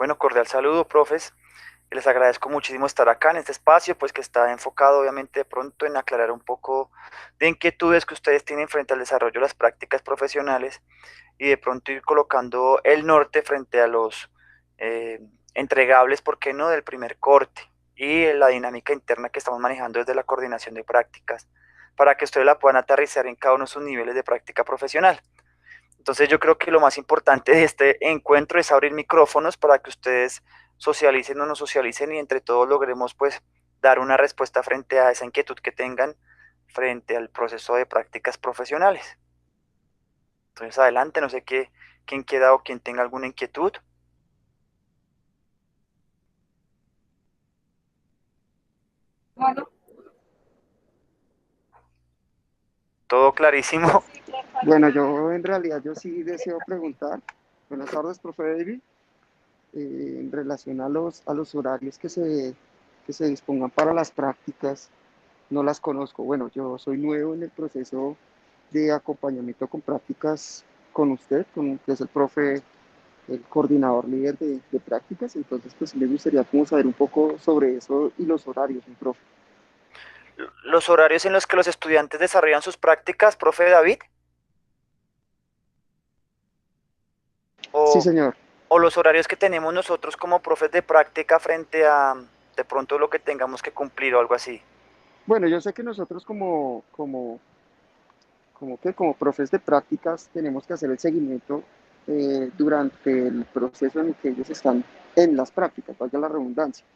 Bueno, cordial saludo, profes. Les agradezco muchísimo estar acá en este espacio, pues que está enfocado obviamente de pronto en aclarar un poco de inquietudes que ustedes tienen frente al desarrollo de las prácticas profesionales y de pronto ir colocando el norte frente a los eh, entregables, ¿por qué no?, del primer corte y la dinámica interna que estamos manejando desde la coordinación de prácticas para que ustedes la puedan aterrizar en cada uno de sus niveles de práctica profesional. Entonces yo creo que lo más importante de este encuentro es abrir micrófonos para que ustedes socialicen o no socialicen y entre todos logremos pues dar una respuesta frente a esa inquietud que tengan frente al proceso de prácticas profesionales. Entonces adelante, no sé quién queda o quién tenga alguna inquietud. Bueno, Todo clarísimo. bueno, yo en realidad yo sí deseo preguntar. Buenas tardes, profe David. En relación a los horarios que se dispongan para las prácticas, no las conozco. Bueno, yo soy nuevo en el proceso de acompañamiento con prácticas con usted, que es el profe, el coordinador líder de prácticas. Entonces, pues sí me gustaría como saber un poco sobre eso y los horarios, mi profe. Los horarios en los que los estudiantes desarrollan sus prácticas, profe David, Sí, o, señor. o los horarios que tenemos nosotros como profes de práctica frente a de pronto lo que tengamos que cumplir o algo así. Bueno, yo sé que nosotros como profes de prácticas tenemos que hacer el seguimiento durante el proceso en el que ellos están en las prácticas, valga la redundancia,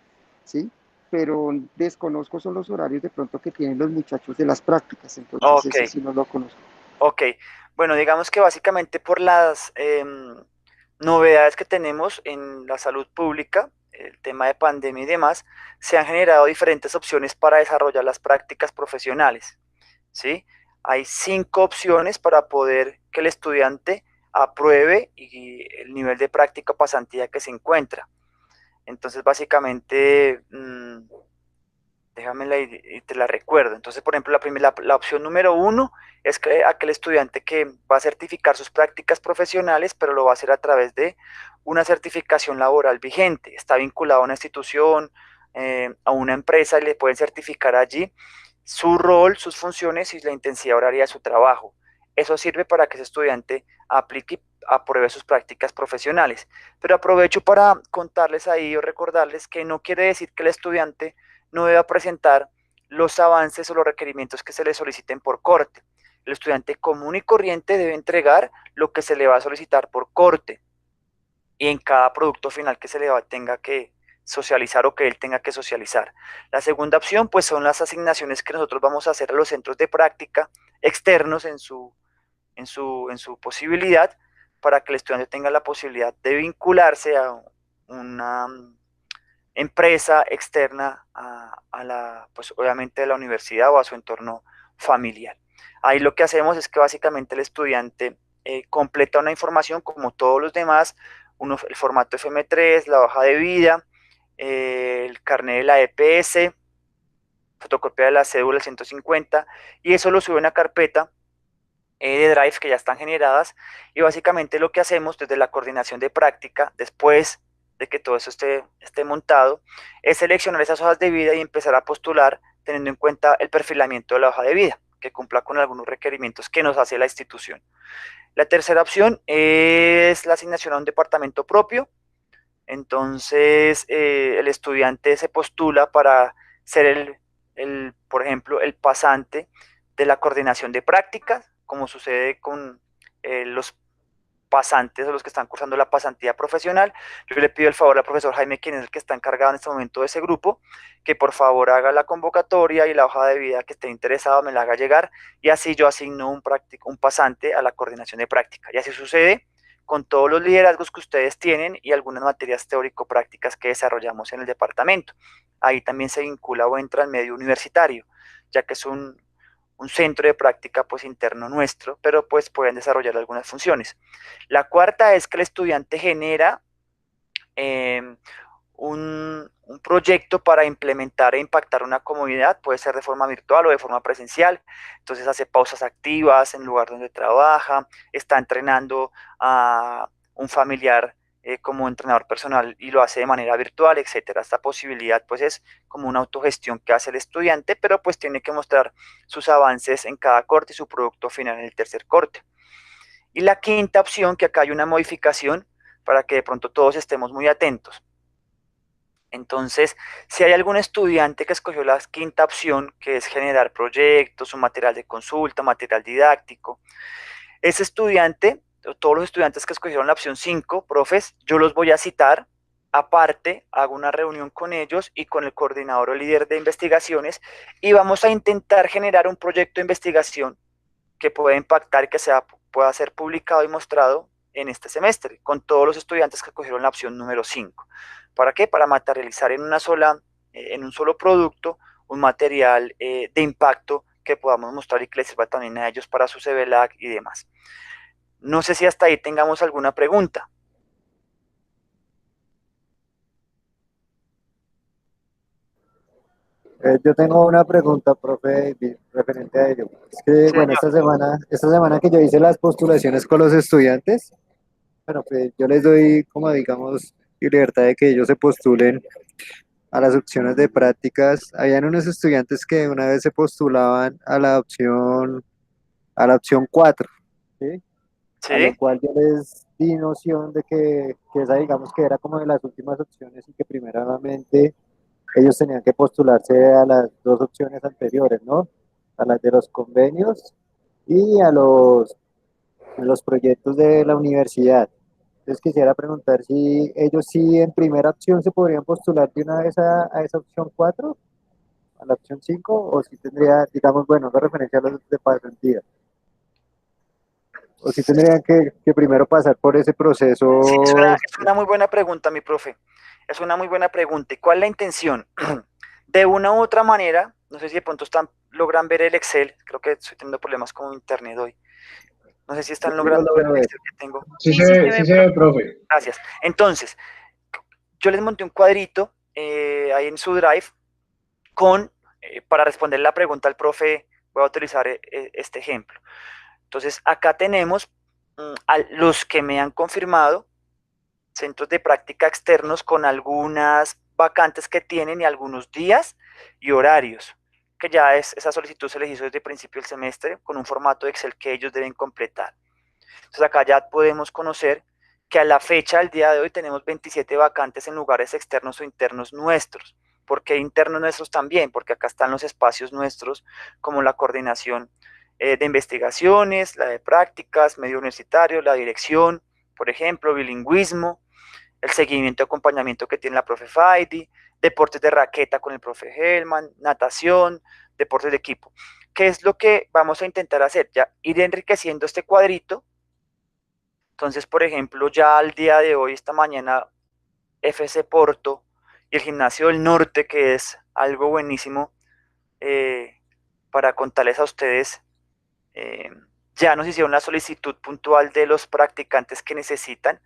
¿sí? Pero desconozco son los horarios de pronto que tienen los muchachos de las prácticas, entonces Ok. ese sí no lo conozco. Ok, bueno, digamos que básicamente por las novedades que tenemos en la salud pública, el tema de pandemia y demás, se han generado diferentes opciones para desarrollar las prácticas profesionales, ¿sí? Hay 5 opciones para poder que el estudiante apruebe y el nivel de práctica o pasantía que se encuentra. Entonces, básicamente, déjame y te la recuerdo. Entonces, por ejemplo, la opción número 1 es que aquel estudiante que va a certificar sus prácticas profesionales, pero lo va a hacer a través de una certificación laboral vigente. Está vinculado a una institución, a una empresa y le pueden certificar allí su rol, sus funciones y la intensidad horaria de su trabajo. Eso sirve para que ese estudiante aplique y apruebe sus prácticas profesionales. Pero aprovecho para contarles ahí o recordarles que no quiere decir que el estudiante no deba presentar los avances o los requerimientos que se le soliciten por corte. El estudiante común y corriente debe entregar lo que se le va a solicitar por corte y en cada producto final que se le tenga que socializar o que él tenga que socializar. La segunda opción, pues son las asignaciones que nosotros vamos a hacer a los centros de práctica externos en su posibilidad para que el estudiante tenga la posibilidad de vincularse a una empresa externa pues obviamente a la universidad o a su entorno familiar. Ahí lo que hacemos es que básicamente el estudiante completa una información como todos los demás, el formato FM3, la hoja de vida, el carnet de la EPS, fotocopia de la cédula 150, y eso lo sube a una carpeta de Drive que ya están generadas y básicamente lo que hacemos desde la coordinación de práctica, después de que todo eso esté montado, es seleccionar esas hojas de vida y empezar a postular teniendo en cuenta el perfilamiento de la hoja de vida, que cumpla con algunos requerimientos que nos hace la institución. La tercera opción es la asignación a un departamento propio. Entonces, el estudiante se postula para ser por ejemplo, el pasante de la coordinación de prácticas, como sucede con los pasantes o los que están cursando la pasantía profesional. Yo le pido el favor al profesor Jaime, quien es el que está encargado en este momento de ese grupo, que por favor haga la convocatoria y la hoja de vida que esté interesado me la haga llegar y así yo asigno un pasante a la coordinación de práctica. Y así sucede con todos los liderazgos que ustedes tienen y algunas materias teórico-prácticas que desarrollamos en el departamento. Ahí también se vincula o entra al medio universitario, ya que es un centro de práctica pues interno nuestro, pero pues pueden desarrollar algunas funciones. La cuarta es que el estudiante genera eh, un proyecto para implementar e impactar una comunidad, puede ser de forma virtual o de forma presencial, entonces hace pausas activas en el lugar donde trabaja, está entrenando a un familiar como entrenador personal y lo hace de manera virtual, etcétera. Esta posibilidad pues es como una autogestión que hace el estudiante, pero pues tiene que mostrar sus avances en cada corte y su producto final en el tercer corte. Y la quinta opción, que acá hay una modificación para que de pronto todos estemos muy atentos. Entonces, si hay algún estudiante que escogió la quinta opción, que es generar proyectos, un material de consulta, material didáctico, ese estudiante, o todos los estudiantes que escogieron la opción 5, profes, yo los voy a citar, aparte, hago una reunión con ellos y con el coordinador o líder de investigaciones y vamos a intentar generar un proyecto de investigación que pueda impactar y que pueda ser publicado y mostrado en este semestre, con todos los estudiantes que cogieron la opción número 5. ¿Para qué? Para materializar en un solo producto, un material de impacto que podamos mostrar y que les sirva también a ellos para su CVLAG y demás. No sé si hasta ahí tengamos alguna pregunta. Yo tengo una pregunta, profe, referente a ello. Es que, Sí, bueno, señor. esta semana que yo hice las postulaciones con los estudiantes, bueno, pues yo les doy como, digamos, libertad de que ellos se postulen a las opciones de prácticas. Habían unos estudiantes que una vez se postulaban a la opción 4, ¿sí? A lo Sí, cual yo les di noción de que esa, digamos, que era como de las últimas opciones y que primeramente ellos tenían que postularse a las dos opciones anteriores, ¿no? A las de los convenios y a los proyectos de la universidad. Entonces quisiera preguntar si ellos sí en primera opción se podrían postular de una vez a esa opción 4, a la opción 5, o si tendría, digamos, bueno, de referencia a los de pasantía, o si tendrían que primero pasar por ese sí, proceso. es una muy buena pregunta, mi profe. Es una muy buena pregunta. ¿Y cuál es la intención? De una u otra manera, no sé si de pronto logran ver el Excel, creo que estoy teniendo problemas con internet hoy. No sé si Yo están sí lo logrando ver logro el ver. Excel que tengo. Sí Sí, sí se sí ve, se ve, profe. gracias. Entonces, yo les monté un cuadrito ahí en su Drive para responder la pregunta al profe, voy a utilizar este ejemplo. Entonces, acá tenemos a los que me han confirmado centros de práctica externos con algunas vacantes que tienen y algunos días y horarios, que ya esa solicitud se les hizo desde el principio del semestre con un formato de Excel que ellos deben completar. Entonces acá ya podemos conocer que a la fecha del día de hoy tenemos 27 vacantes en lugares externos o internos nuestros. ¿Por qué internos nuestros también? Porque acá están los espacios nuestros como la coordinación de investigaciones, la de prácticas, medio universitario, la dirección, por ejemplo, bilingüismo, el seguimiento y acompañamiento que tiene la profe Faidi, deportes de raqueta con el profe Hellman, natación, deportes de equipo. ¿Qué es lo que vamos a intentar hacer? Ya ir enriqueciendo este cuadrito. Entonces, por ejemplo, ya al día de hoy, esta mañana, FC Porto y el Gimnasio del Norte, que es algo buenísimo eh, para contarles a ustedes, eh, ya nos hicieron la solicitud puntual de los practicantes que necesitan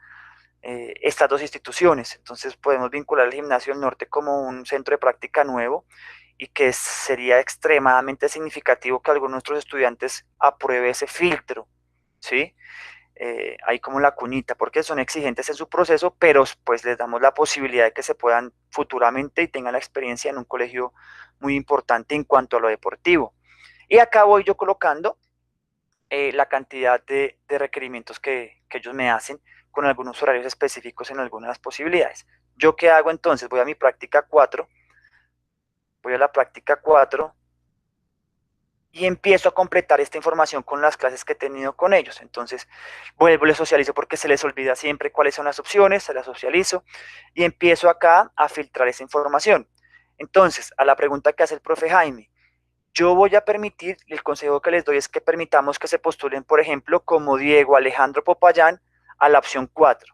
estas dos instituciones. Entonces podemos vincular el Gimnasio del Norte como un centro de práctica nuevo y que sería extremadamente significativo que algunos de nuestros estudiantes apruebe ese filtro, ¿sí? Ahí como la cunita, porque son exigentes en su proceso, pero pues les damos la posibilidad de que se puedan futuramente y tengan la experiencia en un colegio muy importante en cuanto a lo deportivo. Y acá voy yo colocando la cantidad de requerimientos que ellos me hacen con algunos horarios específicos en algunas posibilidades. ¿Yo qué hago entonces? Voy a mi práctica 4, voy a la práctica 4 y empiezo a completar esta información con las clases que he tenido con ellos. Entonces, vuelvo, les socializo porque se les olvida siempre cuáles son las opciones, se las socializo y empiezo acá a filtrar esa información. Entonces, a la pregunta que hace el profe Jaime, yo voy a permitir, el consejo que les doy es que permitamos que se postulen, por ejemplo, como Diego Alejandro Popayán a la opción 4.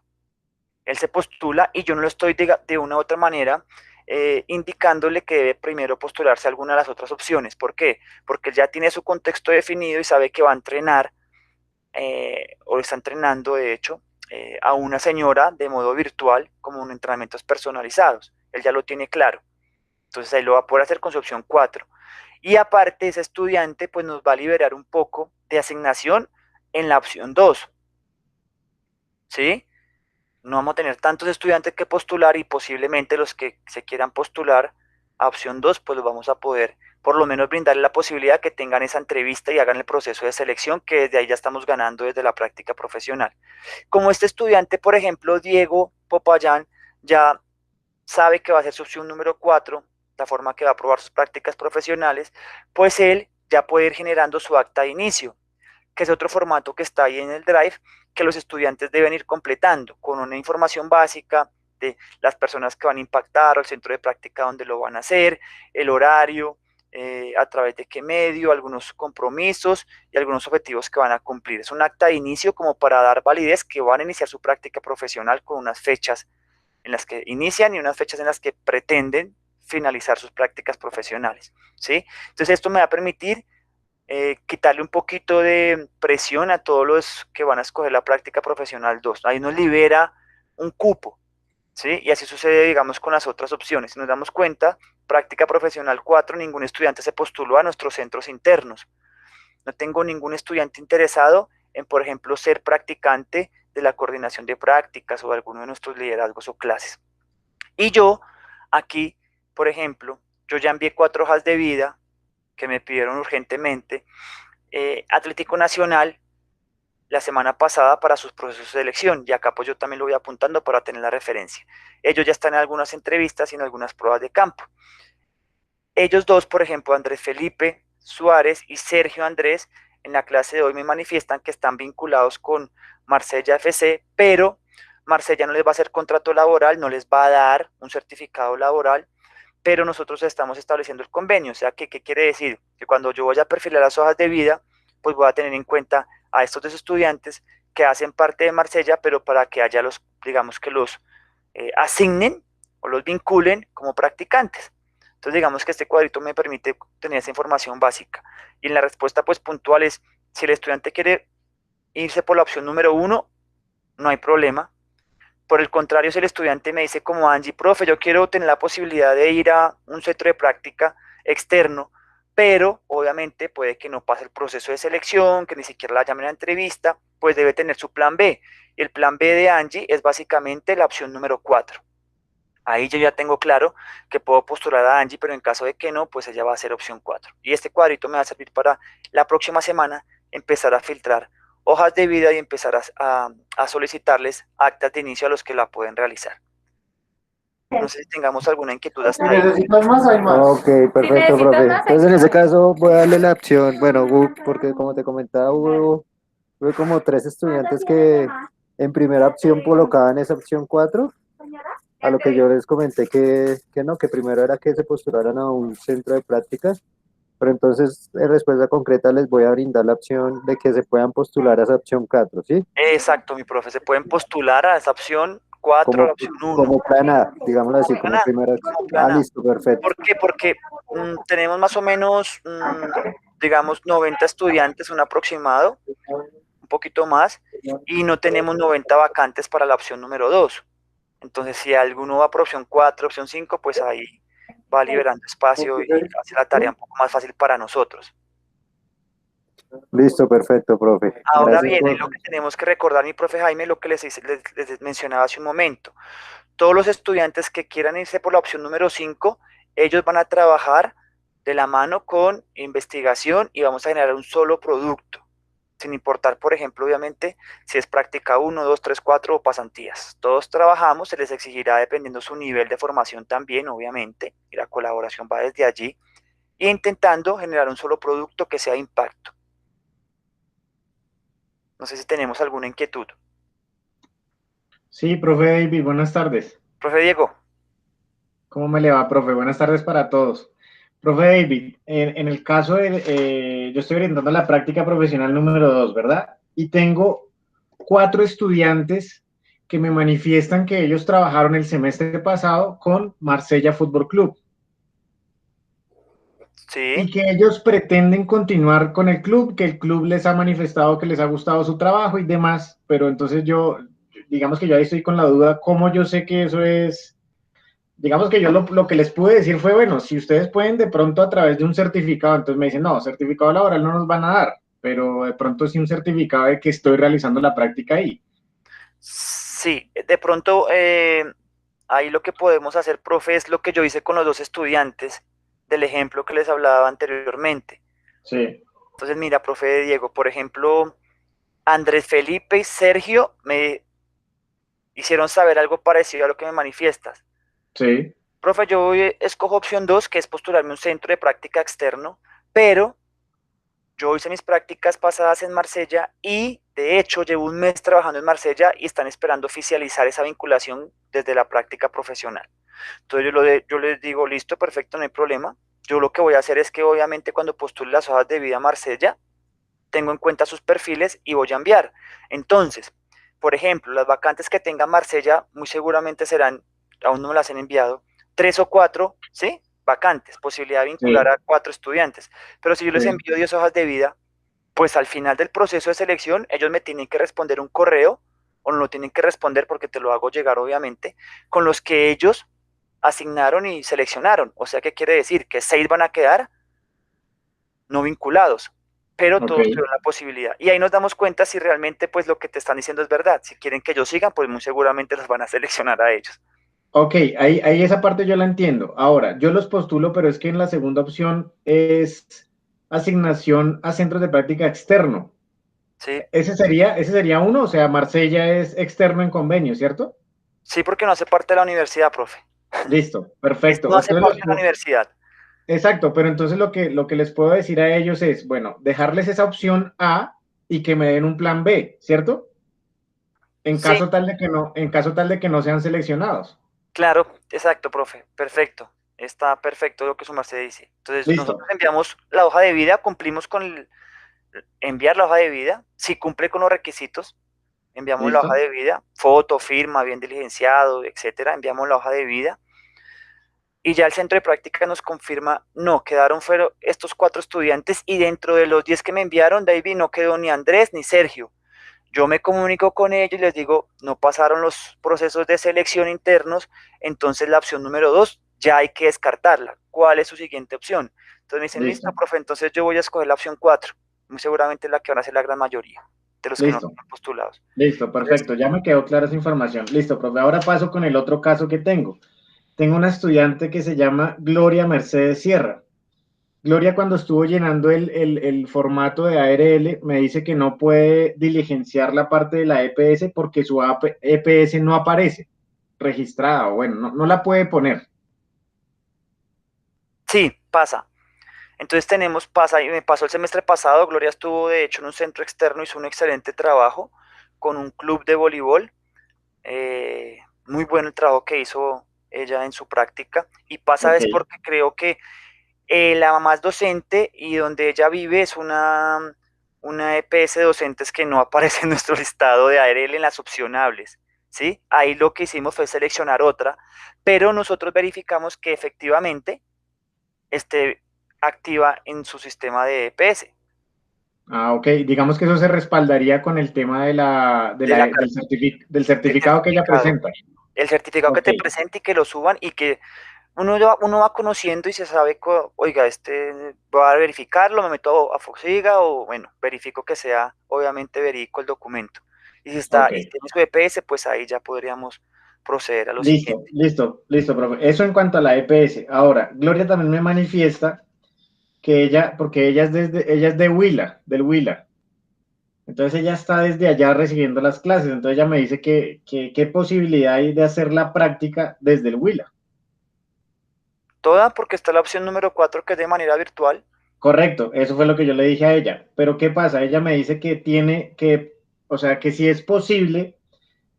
Él se postula y yo no lo estoy de una u otra manera indicándole que debe primero postularse a alguna de las otras opciones. ¿Por qué? Porque él ya tiene su contexto definido y sabe que va a entrenar, o está entrenando, de hecho, a una señora de modo virtual como un entrenamientos personalizados. Él ya lo tiene claro. Entonces ahí lo va a poder hacer con su opción 4. Y aparte, ese estudiante pues nos va a liberar un poco de asignación en la opción 2. ¿Sí? no vamos a tener tantos estudiantes que postular y posiblemente los que se quieran postular a opción 2, pues los vamos a poder por lo menos brindarle la posibilidad que tengan esa entrevista y hagan el proceso de selección, que desde ahí ya estamos ganando desde la práctica profesional. Como este estudiante, por ejemplo, Diego Popayán, ya sabe que va a ser su opción número 4, la forma que va a probar sus prácticas profesionales, pues él ya puede ir generando su acta de inicio, que es otro formato que está ahí en el Drive, que los estudiantes deben ir completando con una información básica de las personas que van a impactar, el centro de práctica donde lo van a hacer, el horario, a través de qué medio, algunos compromisos y algunos objetivos que van a cumplir. Es un acta de inicio como para dar validez que van a iniciar su práctica profesional con unas fechas en las que inician y unas fechas en las que pretenden finalizar sus prácticas profesionales, ¿sí? Entonces esto me va a permitir quitarle un poquito de presión a todos los que van a escoger la práctica profesional 2. Ahí nos libera un cupo, ¿sí? Y así sucede, digamos, con las otras opciones. Si nos damos cuenta, práctica profesional 4, ningún estudiante se postuló a nuestros centros internos. No tengo ningún estudiante interesado en, por ejemplo, ser practicante de la coordinación de prácticas o de alguno de nuestros liderazgos o clases. Y yo, aquí, por ejemplo, yo ya envié 4 hojas de vida que me pidieron urgentemente. Atlético Nacional la semana pasada para sus procesos de selección, y acá pues yo también lo voy apuntando para tener la referencia. Ellos ya están en algunas entrevistas y en algunas pruebas de campo. Ellos dos, por ejemplo, Andrés Felipe Suárez y Sergio Andrés, en la clase de hoy me manifiestan que están vinculados con Marsella FC, pero Marsella no les va a hacer contrato laboral, no les va a dar un certificado laboral, pero nosotros estamos estableciendo el convenio. O sea, ¿qué quiere decir? Que cuando yo voy a perfilar las hojas de vida, pues voy a tener en cuenta a estos dos estudiantes que hacen parte de Marsella, pero para que haya los, digamos que los asignen o los vinculen como practicantes. Entonces, digamos que este cuadrito me permite tener esa información básica. Y en la respuesta, pues puntual es, si el estudiante quiere irse por la opción número 1, no hay problema. Por el contrario, si el estudiante me dice como Angie, profe, yo quiero tener la posibilidad de ir a un centro de práctica externo, pero obviamente puede que no pase el proceso de selección, que ni siquiera la llamen a entrevista, pues debe tener su plan B. Y el plan B de Angie es básicamente la opción número 4. Ahí yo ya tengo claro que puedo postular a Angie, pero en caso de que no, pues ella va a ser opción 4. Y este cuadrito me va a servir para la próxima semana empezar a filtrar hojas de vida y empezar a solicitarles actas de inicio a los que la pueden realizar. No sé si tengamos alguna inquietud hasta ahí. ¿Necesitas más? Hay más. Ok, perfecto, profe. Entonces en ese caso voy a darle la opción, bueno, porque como te comentaba, hubo como 3 estudiantes que en primera opción colocaban esa opción 4, a lo que yo les comenté que no, que primero era que se postularan a un centro de prácticas, pero entonces en respuesta concreta les voy a brindar la opción de que se puedan postular a esa opción 4, ¿sí? Exacto, mi profe. Se pueden postular a esa opción 4, a la opción 1. Como plan A, digámoslo así, Como plan como A, primera. como plan A. Listo, perfecto. ¿Por qué? Porque tenemos más o menos, digamos, 90 estudiantes, un aproximado, un poquito más, y no tenemos 90 vacantes para la opción número 2. Entonces, si alguno va por opción 4, opción 5, pues ahí va liberando espacio y hace la tarea un poco más fácil para nosotros. Listo, perfecto, profe. Ahora Gracias bien, por... lo que tenemos que recordar, mi profe Jaime, lo que les mencionaba hace un momento. Todos los estudiantes que quieran irse por la opción número 5, ellos van a trabajar de la mano con investigación y vamos a generar un solo producto, sin importar, por ejemplo, obviamente, si es práctica 1, 2, 3, 4 o pasantías. Todos trabajamos, se les exigirá dependiendo su nivel de formación también, obviamente, y la colaboración va desde allí, e intentando generar un solo producto que sea de impacto. No sé si tenemos alguna inquietud. Sí, profe David, buenas tardes. Profe Diego. ¿Cómo me le va, profe? Buenas tardes para todos. Profe David, en el caso de, yo estoy brindando la práctica profesional número 2, ¿verdad? Y tengo 4 estudiantes que me manifiestan que ellos trabajaron el semestre pasado con Marsella Fútbol Club. Sí. Y que ellos pretenden continuar con el club, que el club les ha manifestado que les ha gustado su trabajo y demás, pero entonces yo, digamos que yo ahí estoy con la duda, ¿cómo yo sé que eso es? Digamos que yo lo que les pude decir fue, bueno, si ustedes pueden de pronto a través de un certificado, entonces me dicen, no, certificado laboral no nos van a dar, pero de pronto sí un certificado de que estoy realizando la práctica ahí. Sí, de pronto ahí lo que podemos hacer, profe, es lo que yo hice con los dos estudiantes del ejemplo que les hablaba anteriormente. Sí, Entonces, mira, profe Diego, por ejemplo, Andrés Felipe y Sergio me hicieron saber algo parecido a lo que me manifiestas. sí, Profe, escojo opción 2, que es postularme a un centro de práctica externo, pero yo hice mis prácticas pasadas en Marsella y de hecho llevo un mes trabajando en Marsella y están esperando oficializar esa vinculación desde la práctica profesional. Entonces yo les digo, listo, perfecto, no hay problema. Yo lo que voy a hacer es que obviamente cuando postule las hojas de vida a Marsella, tengo en cuenta sus perfiles y voy a enviar. Entonces, por ejemplo, las vacantes que tenga Marsella muy seguramente serán, aún no me las han enviado, 3 o 4, ¿sí? Vacantes, posibilidad de vincular sí, a 4 estudiantes. Pero si yo les sí. envío 10 hojas de vida, pues al final del proceso de selección, ellos me tienen que responder un correo, o no lo tienen que responder porque te lo hago llegar, obviamente, con los que ellos asignaron y seleccionaron. O sea, ¿qué quiere decir? Que 6 van a quedar no vinculados, pero Ok. todos tuvieron la posibilidad. Y ahí nos damos cuenta si realmente pues lo que te están diciendo es verdad. Si quieren que ellos sigan, pues muy seguramente los van a seleccionar a ellos. Ok, ahí esa parte yo la entiendo. Ahora, yo los postulo, pero es que en la segunda opción es asignación a centros de práctica externo. Sí, Ese sería uno, o sea, Marsella es externo en convenio, ¿cierto? sí, porque no hace parte de la universidad, profe. Listo, Esto no perfecto. hace Entonces, parte de la universidad. exacto, pero entonces lo que les puedo decir a ellos es, bueno, dejarles esa opción A y que me den un plan B, ¿cierto? En Sí, caso tal de que no, en caso tal de que no sean seleccionados. claro, exacto, profe. Perfecto. Está perfecto lo que su merced dice. Entonces, nosotros Listo, enviamos la hoja de vida, cumplimos con enviar la hoja de vida. Si cumple con los requisitos, enviamos la hoja listo, de vida, foto, firma, bien diligenciado, etcétera. Enviamos la hoja de vida y ya el centro de práctica nos confirma, no, quedaron fueron estos 4 estudiantes y dentro de los 10 que me enviaron, David, no quedó ni Andrés ni Sergio. Yo me comunico con ellos y les digo, no pasaron los procesos de selección internos, entonces la opción número 2 ya hay que descartarla. ¿Cuál es su siguiente opción? Entonces me dicen, listo, listo, profe, entonces yo voy a escoger la opción 4. Muy seguramente la que van a ser la gran mayoría de los que no listo. están postulados. Listo, Entonces, perfecto. Ya me quedó clara esa información. Listo, profe. Ahora paso con el otro caso que tengo. Tengo una estudiante que se llama Gloria Mercedes Sierra. Gloria, cuando estuvo llenando el formato de ARL, me dice que no puede diligenciar la parte de la EPS porque su EPS no aparece registrada, o bueno, no la puede poner. sí, pasa. Entonces pasa, y me pasó el semestre pasado, Gloria estuvo de hecho en un centro externo, hizo un excelente trabajo con un club de voleibol, muy bueno el trabajo que hizo ella en su práctica, y pasa Ok, es porque creo que la mamá es docente y donde ella vive es una EPS de docentes que no aparece en nuestro listado de ARL en las opcionables, ¿sí? Ahí lo que hicimos fue seleccionar otra, pero nosotros verificamos que efectivamente esté activa en su sistema de EPS, ok. Digamos que eso se respaldaría con el tema de de la, del del certificado que ella certificado. presenta. El certificado que Ok, te presente y que lo suban y que uno va conociendo y se sabe, oiga, voy a verificarlo, me meto a Foxiga o bueno, verifico que sea obviamente verídico el documento. Y si está, ok. y si tiene su EPS, pues ahí ya podríamos proceder a lo Listo, siguiente. listo, listo, profe. Eso en cuanto a la EPS. Ahora, Gloria también me manifiesta que ella, porque ella es de Huila, del Huila. Entonces ella está desde allá recibiendo las clases. Entonces ella me dice que qué posibilidad hay de hacer la práctica desde el Huila. Toda porque está la opción número 4 que es de manera virtual. Correcto, eso fue lo que yo le dije a ella. Pero ¿qué pasa? Ella me dice que tiene que, o sea, que si es posible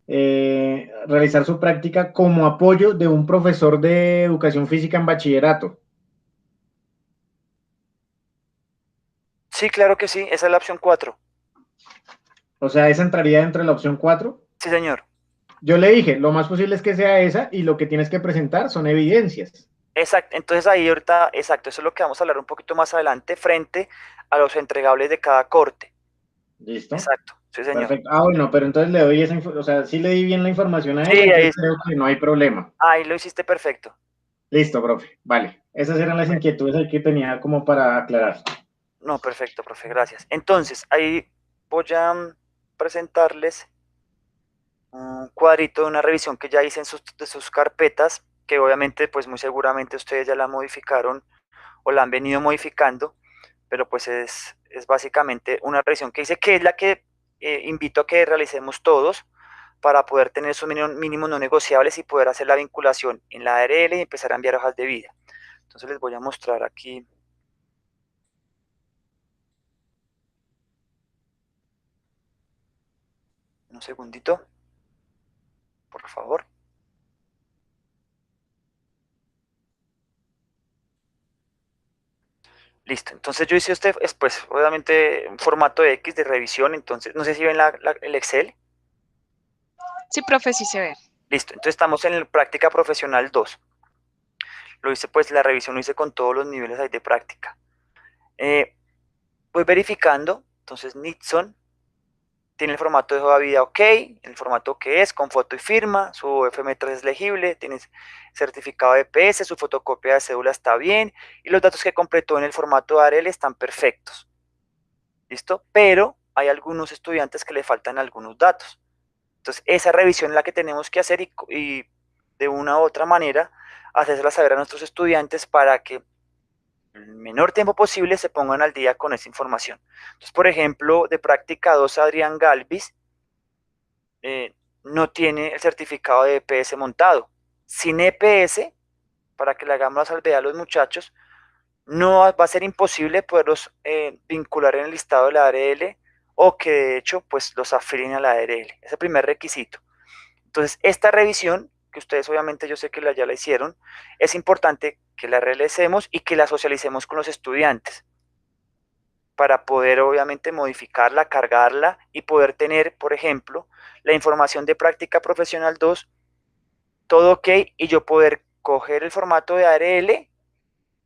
realizar su práctica como apoyo de un profesor de educación física en bachillerato. Sí, claro que sí, esa es la opción 4. O sea, esa entraría dentro de la opción 4. Sí, señor. Yo le dije, lo más posible es que sea esa y lo que tienes que presentar son evidencias. Exacto, entonces ahí ahorita, exacto, eso es lo que vamos a hablar un poquito más adelante frente a los entregables de cada corte. ¿Listo? Exacto, sí, señor. Perfecto. Ah, bueno, pero entonces le doy esa información, o sea, sí le di bien la información a Sí, ella, entonces creo que no hay problema. ahí lo hiciste perfecto. Listo, profe. Vale. Esas eran las inquietudes ahí que tenía como para aclarar. No, perfecto, profe, gracias. Entonces, ahí voy a presentarles un cuadrito de una revisión que ya hice en de sus carpetas, que obviamente, pues muy seguramente ustedes ya la modificaron o la han venido modificando, pero pues es básicamente una revisión que hice, que es la que invito a que realicemos todos para poder tener esos mínimos no negociables y poder hacer la vinculación en la ARL y empezar a enviar hojas de vida. Entonces les voy a mostrar aquí. Un segundito, por favor. Listo, entonces yo hice pues obviamente un formato X de revisión, entonces no sé si ven el Excel. Sí, profe, sí se ve. Listo, entonces estamos en el práctica profesional 2. Lo hice pues la revisión lo hice con todos los niveles ahí de práctica. Voy verificando, entonces Nixon tiene el formato de hoja de vida OK, el formato que es, con foto y firma, su FM3 es legible, tiene certificado de EPS, su fotocopia de cédula está bien, y los datos que completó en el formato de ARL están perfectos. ¿Listo? Pero hay algunos estudiantes que le faltan algunos datos. Entonces, esa revisión es la que tenemos que hacer y de una u otra manera hacérsela saber a nuestros estudiantes para que en el menor tiempo posible se pongan al día con esa información. Entonces, por ejemplo, de práctica 2, Adrián Galvis no tiene el certificado de EPS montado. Sin EPS, para que le hagamos la salvedad a los muchachos, no va a ser imposible poderlos vincular en el listado de la ARL o que de hecho pues los afilien a la ARL. Es el primer requisito. Entonces, esta revisión, que ustedes obviamente yo sé que ya la hicieron, es importante que la realicemos y que la socialicemos con los estudiantes para poder obviamente modificarla, cargarla y poder tener, por ejemplo, la información de práctica profesional 2, todo OK, y yo poder coger el formato de ARL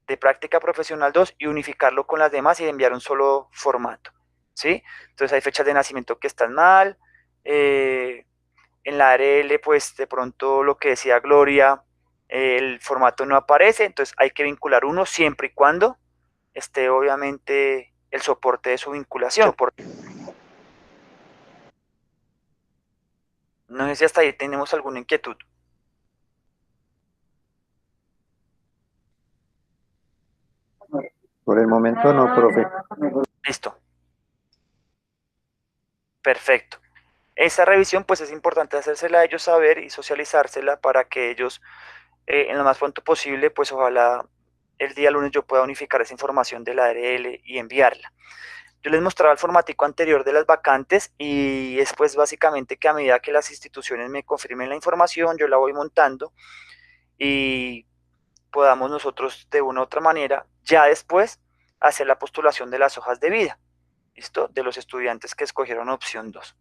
de práctica profesional 2 y unificarlo con las demás y enviar un solo formato, ¿sí? Entonces hay fechas de nacimiento que están mal, en la ARL pues de pronto lo que decía Gloria, el formato no aparece, entonces hay que vincular uno siempre y cuando esté obviamente el soporte de su vinculación. No sé si hasta ahí tenemos alguna inquietud. Por el momento no, profe. Listo. Perfecto. Esa revisión pues es importante hacérsela a ellos saber y socializársela para que ellos en lo más pronto posible pues ojalá el día lunes yo pueda unificar esa información de la ARL y enviarla. Yo les mostraba el formatico anterior de las vacantes y es pues básicamente que a medida que las instituciones me confirmen la información yo la voy montando y podamos nosotros de una u otra manera ya después hacer la postulación de las hojas de vida, ¿listo? De los estudiantes que escogieron opción 2.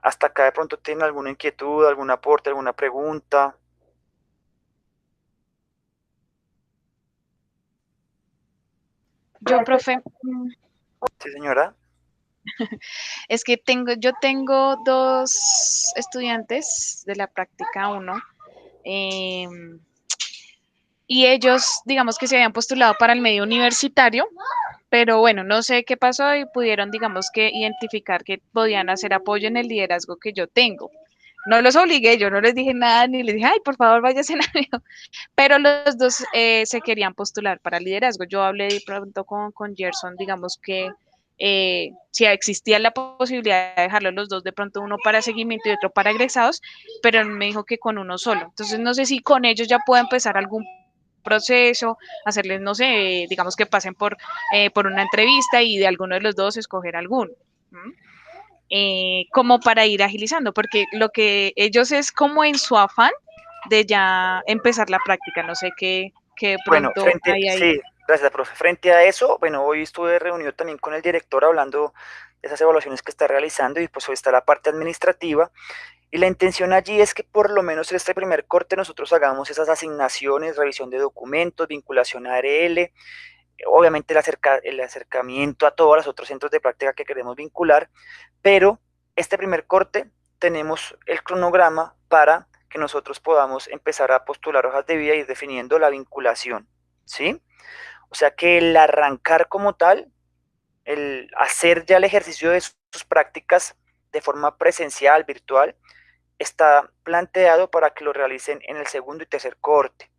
Hasta acá de pronto tienen alguna inquietud, algún aporte, alguna pregunta. Yo, profe, Sí, señora. es que yo tengo dos estudiantes de la práctica 1 y ellos, digamos que se habían postulado para el medio universitario, pero bueno, no sé qué pasó y pudieron, digamos que identificar que podían hacer apoyo en el liderazgo que yo tengo. No los obligué, yo no les dije nada, ni les dije, ay, por favor, váyanse a medio, pero los dos se querían postular para liderazgo. Yo hablé de pronto con Gerson, digamos que si existía la posibilidad de dejarlos los dos, de pronto uno para seguimiento y otro para egresados, pero él me dijo que con uno solo. Entonces, no sé si con ellos ya puedo empezar algún proceso, hacerles, no sé, digamos que pasen por una entrevista y de alguno de los dos escoger alguno. Como para ir agilizando, porque lo que ellos es como en su afán de ya empezar la práctica, no sé qué de Bueno, pronto hay ahí. sí, gracias, profe. Frente a eso, bueno, hoy estuve reunido también con el director hablando de esas evaluaciones que está realizando y pues hoy está la parte administrativa y la intención allí es que por lo menos en este primer corte nosotros hagamos esas asignaciones, revisión de documentos, vinculación a ARL, obviamente el acercamiento a todos los otros centros de práctica que queremos vincular, pero este primer corte tenemos el cronograma para que nosotros podamos empezar a postular hojas de vida y ir definiendo la vinculación, ¿sí? O sea que el arrancar como tal, el hacer ya el ejercicio de sus prácticas de forma presencial, virtual, está planteado para que lo realicen en el segundo y tercer cohorte.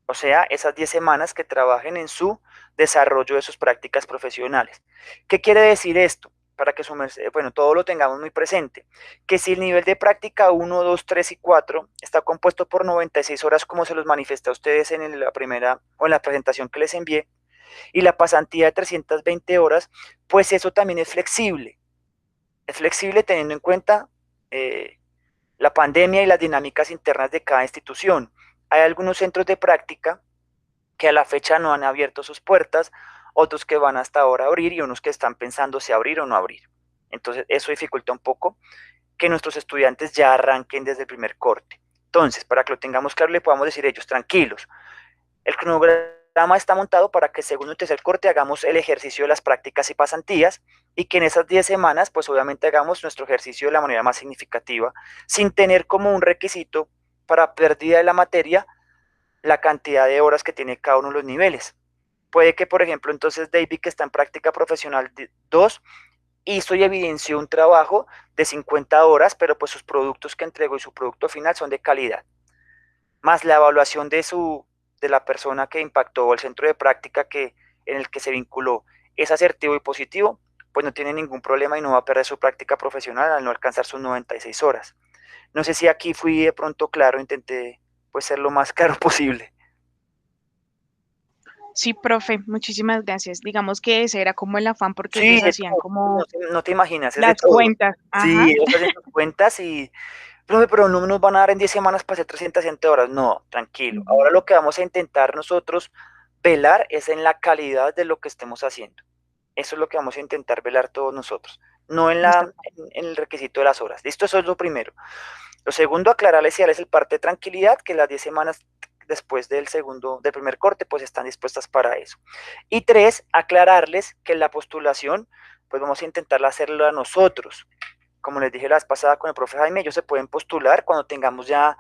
O sea, esas 10 semanas que trabajen en su desarrollo de sus prácticas profesionales. ¿Qué quiere decir esto? Para que bueno, todo lo tengamos muy presente. Que si el nivel de práctica 1, 2, 3 y 4 está compuesto por 96 horas, como se los manifesté a ustedes en la primera o en la presentación que les envié, y la pasantía de 320 horas, pues eso también es flexible. Es flexible teniendo en cuenta la pandemia y las dinámicas internas de cada institución. Hay algunos centros de práctica que a la fecha no han abierto sus puertas, otros que van hasta ahora a abrir y unos que están pensando si abrir o no abrir. Entonces, eso dificulta un poco que nuestros estudiantes ya arranquen desde el primer corte. Entonces, para que lo tengamos claro, le podamos decir a ellos, tranquilos, el cronograma está montado para que segundo y tercer corte hagamos el ejercicio de las prácticas y pasantías y que en esas 10 semanas, pues obviamente hagamos nuestro ejercicio de la manera más significativa, sin tener como un requisito para pérdida de la materia la cantidad de horas que tiene cada uno de los niveles. Puede que, por ejemplo, entonces David, que está en práctica profesional 2, hizo y evidenció un trabajo de 50 horas, pero pues sus productos que entregó y su producto final son de calidad. Más la evaluación de la persona que impactó o el centro de práctica en el que se vinculó es asertivo y positivo, pues no tiene ningún problema y no va a perder su práctica profesional al no alcanzar sus 96 horas. No sé si aquí fui de pronto claro, intenté pues ser lo más claro posible. Sí, profe, muchísimas gracias. Digamos que ese era como el afán porque Sí, ellos de hacían todo, como no te imaginas, es de las todo. cuentas. Ajá. Sí, ellos hacen sus cuentas y, profe, pero no nos van a dar en 10 semanas para hacer 360 horas. No, tranquilo. Ujú. Ahora lo que vamos a intentar nosotros velar es en la calidad de lo que estemos haciendo. Eso es lo que vamos a intentar velar todos nosotros, no en, Listo. en el requisito de las horas. Listo, eso es lo primero. Lo segundo, aclararles si es el parte de tranquilidad, que las 10 semanas después del primer corte, pues están dispuestas para eso. Y tres, aclararles que la postulación, pues vamos a intentarla hacerla nosotros. Como les dije la vez pasada con el profe Jaime, ellos se pueden postular cuando tengamos ya,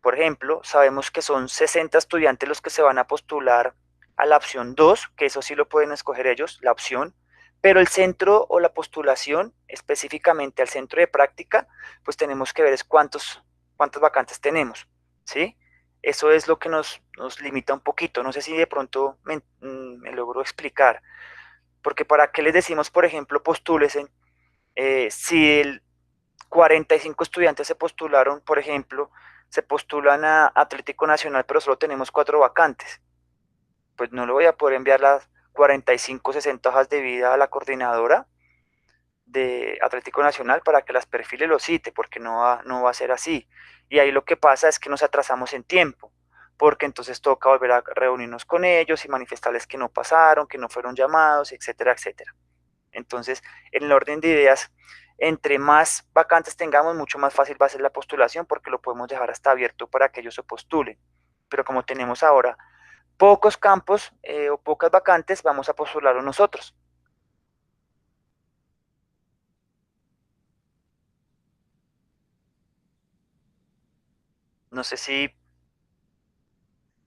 por ejemplo, sabemos que son 60 estudiantes los que se van a postular a la opción 2, que eso sí lo pueden escoger ellos, la opción, pero el centro o la postulación, específicamente al centro de práctica, pues tenemos que ver es cuántas vacantes tenemos, ¿sí? Eso es lo que nos limita un poquito. No sé si de pronto me logro explicar, porque para qué les decimos, por ejemplo, postúlesen, si el 45 estudiantes se postularon, por ejemplo, se postulan a Atlético Nacional, pero solo tenemos 4 vacantes. Pues no le voy a poder enviar las 45, 60 hojas de vida a la coordinadora de Atlético Nacional para que las perfile lo cite, porque no va a ser así. Y ahí lo que pasa es que nos atrasamos en tiempo, porque entonces toca volver a reunirnos con ellos y manifestarles que no pasaron, que no fueron llamados, etcétera, etcétera. Entonces, en el orden de ideas, entre más vacantes tengamos, mucho más fácil va a ser la postulación porque lo podemos dejar hasta abierto para que ellos se postulen. Pero como tenemos ahora pocos campos o pocas vacantes, vamos a postularlo nosotros. No sé si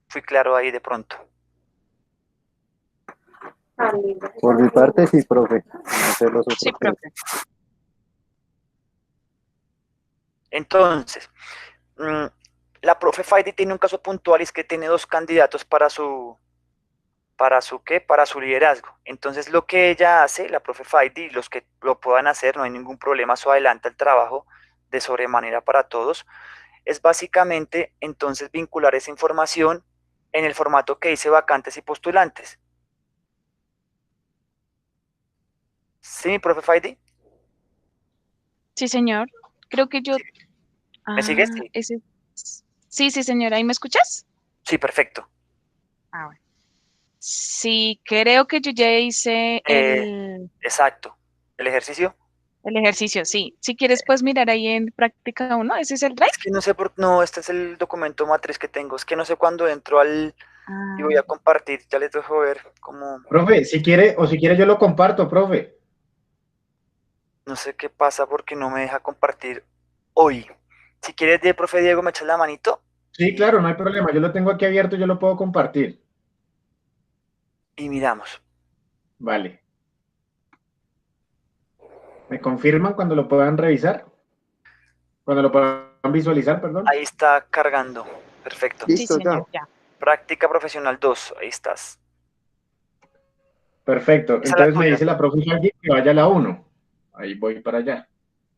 fui claro ahí de pronto. Por mi parte, sí, profe. No sé los Sí, otros tres. profe. Entonces, la profe Faidi tiene un caso puntual y es que tiene 2 candidatos para su liderazgo. Entonces, lo que ella hace, la profe Faidi, los que lo puedan hacer, no hay ningún problema, eso adelanta el trabajo de sobremanera para todos, es básicamente entonces vincular esa información en el formato que dice vacantes y postulantes. ¿Sí, mi profe Faidi? Sí, señor. Creo que yo. ¿Me sigues? Ah, Sí. ese. Sí, sí, señora. ¿Ahí me escuchas? Sí, perfecto. Ah, bueno. Sí, creo que yo ya hice Eh, exacto. ¿El ejercicio? el ejercicio, sí. Si quieres, puedes mirar ahí en práctica uno. ¿Ese es el drive? Es que no sé no, este es el documento matriz que tengo. Es que no sé cuándo entro y voy Ah, a compartir. Ya les dejo ver cómo, Profe, si quiere yo lo comparto, profe. no sé qué pasa porque no me deja compartir hoy. Si quieres, de profe Diego, me echas la manito Sí, y, claro, no hay problema. Yo lo tengo aquí abierto, yo lo puedo compartir. y miramos. Vale. ¿Me confirman cuando lo puedan revisar? Cuando lo puedan visualizar, perdón? Ahí está cargando. Perfecto. Sí, Listo, ya. señor, ya. Práctica profesional 2. Ahí estás. Perfecto. Esa es la Entonces me tuya. dice la profe Heidi que vaya a la 1. Ahí voy para allá.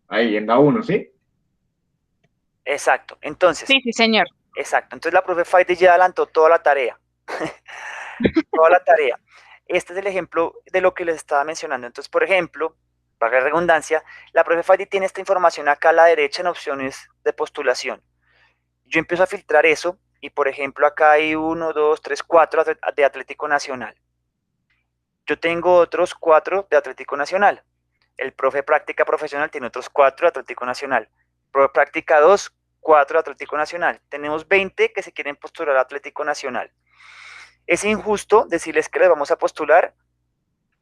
Ahí, en la 1, ¿sí? Exacto. Entonces, Sí, sí, señor. exacto. Entonces la profe Faide ya adelantó toda la tarea. Toda la tarea. Este es el ejemplo de lo que les estaba mencionando. Entonces, por ejemplo, para la redundancia, la profe Faide tiene esta información acá a la derecha en opciones de postulación. Yo empiezo a filtrar eso y, por ejemplo, acá hay 1, 2, 3, 4 de Atlético Nacional. Yo tengo otros 4 de Atlético Nacional. El profe práctica profesional tiene otros 4 de Atlético Nacional. Profe práctica 2, 4 de Atlético Nacional. Tenemos 20 que se quieren postular a Atlético Nacional. Es injusto decirles que les vamos a postular